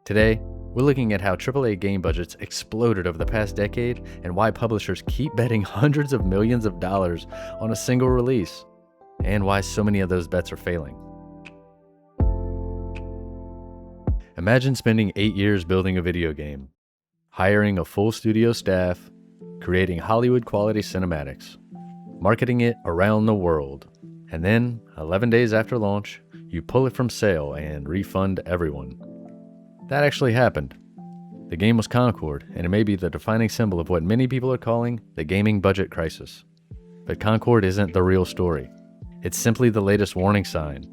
Today, we're looking at how AAA game budgets exploded over the past decade and why publishers keep betting hundreds of millions of dollars on a single release, and why so many of those bets are failing. Imagine spending 8 years building a video game, hiring a full studio staff, creating Hollywood-quality cinematics, marketing it around the world, and then, 11 days after launch, you pull it from sale and refund everyone. That actually happened. The game was Concord, and it may be the defining symbol of what many people are calling the gaming budget crisis. But Concord isn't the real story. It's simply the latest warning sign.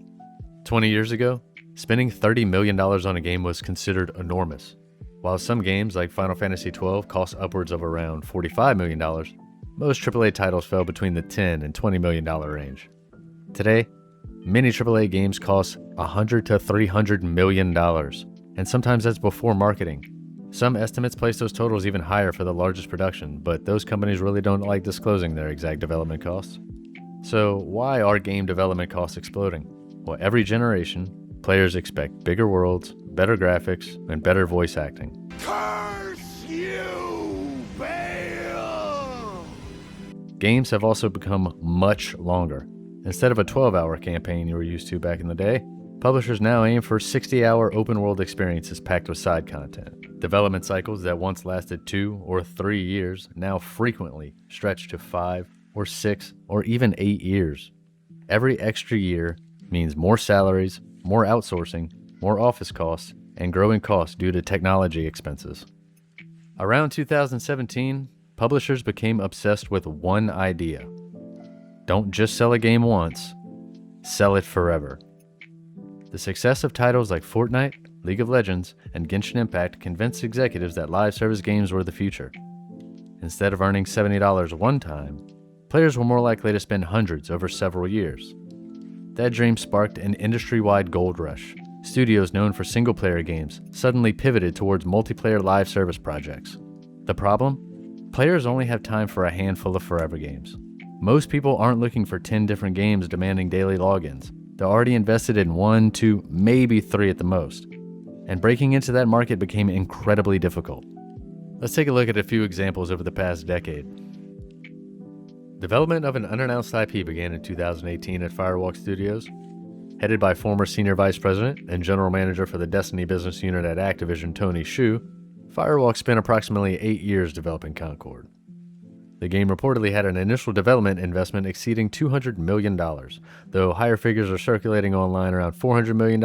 20 years ago, spending $30 million on a game was considered enormous. While some games like Final Fantasy XII cost upwards of around $45 million, most AAA titles fell between the $10 and $20 million range. Today, many AAA games cost $100 to $300 million, and sometimes that's before marketing. Some estimates place those totals even higher for the largest production, but those companies really don't like disclosing their exact development costs. So why are game development costs exploding? Well, every generation, players expect bigger worlds, better graphics, and better voice acting. Curse you, Bale! Games have also become much longer. Instead of a 12-hour campaign you were used to back in the day, publishers now aim for 60-hour open-world experiences packed with side content. Development cycles that once lasted 2 or 3 years now frequently stretch to 5 or 6 or even 8 years. Every extra year means more salaries, more outsourcing, more office costs, and growing costs due to technology expenses. Around 2017, publishers became obsessed with one idea. Don't just sell a game once, sell it forever. The success of titles like Fortnite, League of Legends, and Genshin Impact convinced executives that live service games were the future. Instead of earning $70 one time, players were more likely to spend hundreds over several years. That dream sparked an industry-wide gold rush. Studios known for single-player games suddenly pivoted towards multiplayer live service projects. The problem? Players only have time for a handful of forever games. Most people aren't looking for 10 different games demanding daily logins. They're already invested in 1, 2, maybe 3 at the most. And breaking into that market became incredibly difficult. Let's take a look at a few examples over the past decade. Development of an unannounced IP began in 2018 at Firewalk Studios. Headed by former Senior Vice President and General Manager for the Destiny business unit at Activision, Tony Hsu, Firewalk spent approximately 8 years developing Concord. The game reportedly had an initial development investment exceeding $200 million, though higher figures are circulating online around $400 million,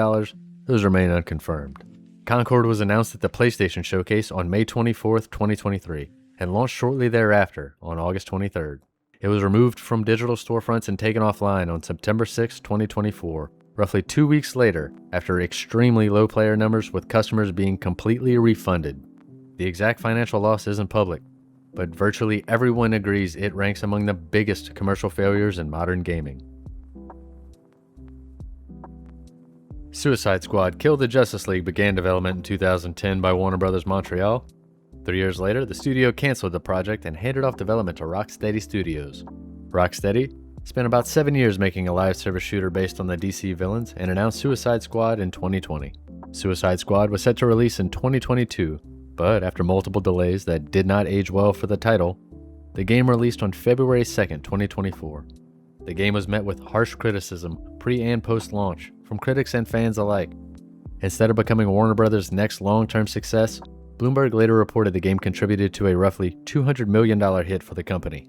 those remain unconfirmed. Concord was announced at the PlayStation Showcase on May 24, 2023, and launched shortly thereafter on August 23rd. It was removed from digital storefronts and taken offline on September 6, 2024, roughly 2 weeks later, after extremely low player numbers with customers being completely refunded. The exact financial loss isn't public, but virtually everyone agrees it ranks among the biggest commercial failures in modern gaming. Suicide Squad: Kill the Justice League began development in 2010 by Warner Bros. Montreal. 3 years later, the studio canceled the project and handed off development to Rocksteady Studios. Rocksteady spent about 7 years making a live service shooter based on the DC villains and announced Suicide Squad in 2020. Suicide Squad was set to release in 2022, but after multiple delays that did not age well for the title, the game released on February 2, 2024. The game was met with harsh criticism pre- and post-launch from critics and fans alike. Instead of becoming Warner Bros.' next long-term success, Bloomberg later reported the game contributed to a roughly $200 million hit for the company.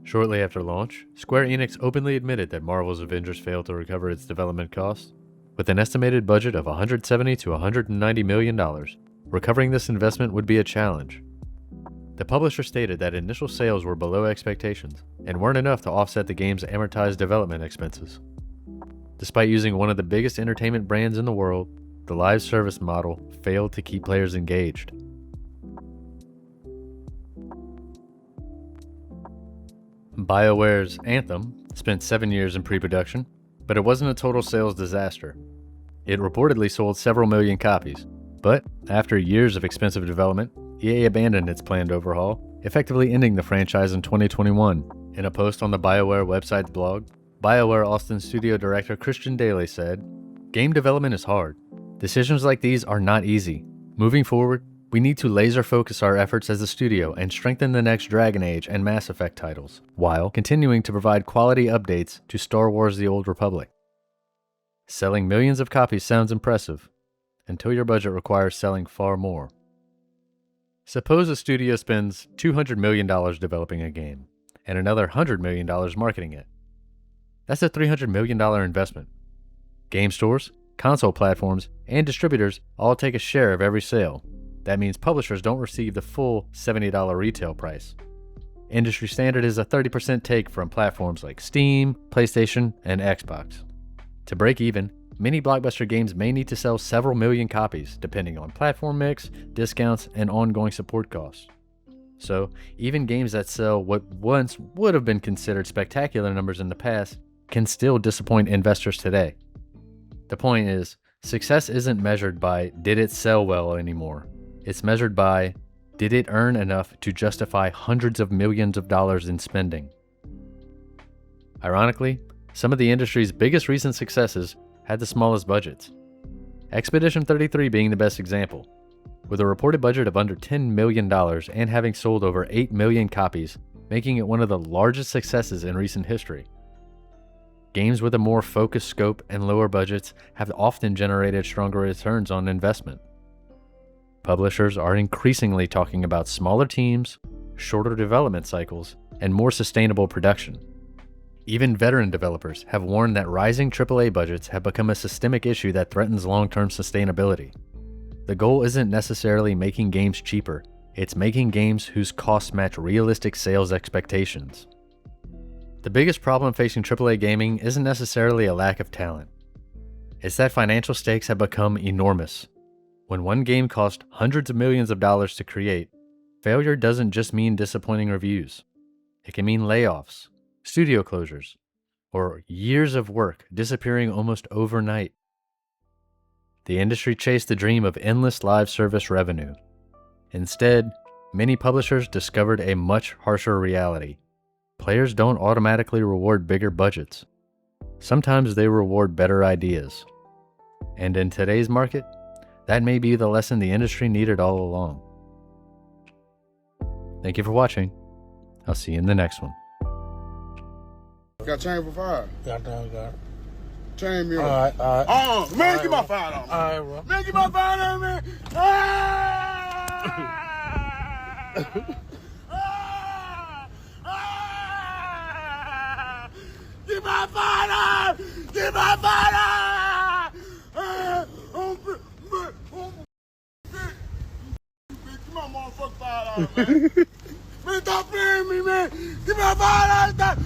Shortly after launch, Square Enix openly admitted that Marvel's Avengers failed to recover its development costs. With an estimated budget of $170 to $190 million, recovering this investment would be a challenge. The publisher stated that initial sales were below expectations and weren't enough to offset the game's amortized development expenses. Despite using one of the biggest entertainment brands in the world, the live service model failed to keep players engaged. BioWare's Anthem spent 7 years in pre-production, but it wasn't a total sales disaster. It reportedly sold several million copies, but after years of expensive development, EA abandoned its planned overhaul, effectively ending the franchise in 2021. In a post on the BioWare website's blog, BioWare Austin studio director Christian Daly said, "Game development is hard. Decisions like these are not easy. Moving forward, we need to laser focus our efforts as a studio and strengthen the next Dragon Age and Mass Effect titles, while continuing to provide quality updates to Star Wars: The Old Republic. Selling millions of copies sounds impressive, until your budget requires selling far more. Suppose a studio spends $200 million developing a game, and another $100 million marketing it. That's a $300 million investment. Game stores, console platforms, and distributors all take a share of every sale. That means publishers don't receive the full $70 retail price. Industry standard is a 30% take from platforms like Steam, PlayStation, and Xbox. To break even, many blockbuster games may need to sell several million copies, depending on platform mix, discounts, and ongoing support costs. So, even games that sell what once would have been considered spectacular numbers in the past can still disappoint investors today. The point is, success isn't measured by did it sell well anymore. It's measured by did it earn enough to justify hundreds of millions of dollars in spending. Ironically, some of the industry's biggest recent successes had the smallest budgets. Expedition 33 being the best example, with a reported budget of under $10 million and having sold over 8 million copies, making it one of the largest successes in recent history. Games with a more focused scope and lower budgets have often generated stronger returns on investment. Publishers are increasingly talking about smaller teams, shorter development cycles, and more sustainable production. Even veteran developers have warned that rising AAA budgets have become a systemic issue that threatens long-term sustainability. The goal isn't necessarily making games cheaper, it's making games whose costs match realistic sales expectations. The biggest problem facing AAA gaming isn't necessarily a lack of talent. It's that financial stakes have become enormous. When one game costs hundreds of millions of dollars to create, failure doesn't just mean disappointing reviews. It can mean layoffs, studio closures, or years of work disappearing almost overnight. The industry chased the dream of endless live service revenue. Instead, many publishers discovered a much harsher reality. Players don't automatically reward bigger budgets. Sometimes they reward better ideas. And in today's market, that may be the lesson the industry needed all along. Thank you for watching. I'll see you in the next one. Got chain for $5. Got it. Chain me All up. right. Man, give my $5. All right, bro. Man, give my $5, man. Give my $5. Give my $5. Give my motherfucking $5, man. Man, stop playing me, man. Give me $5.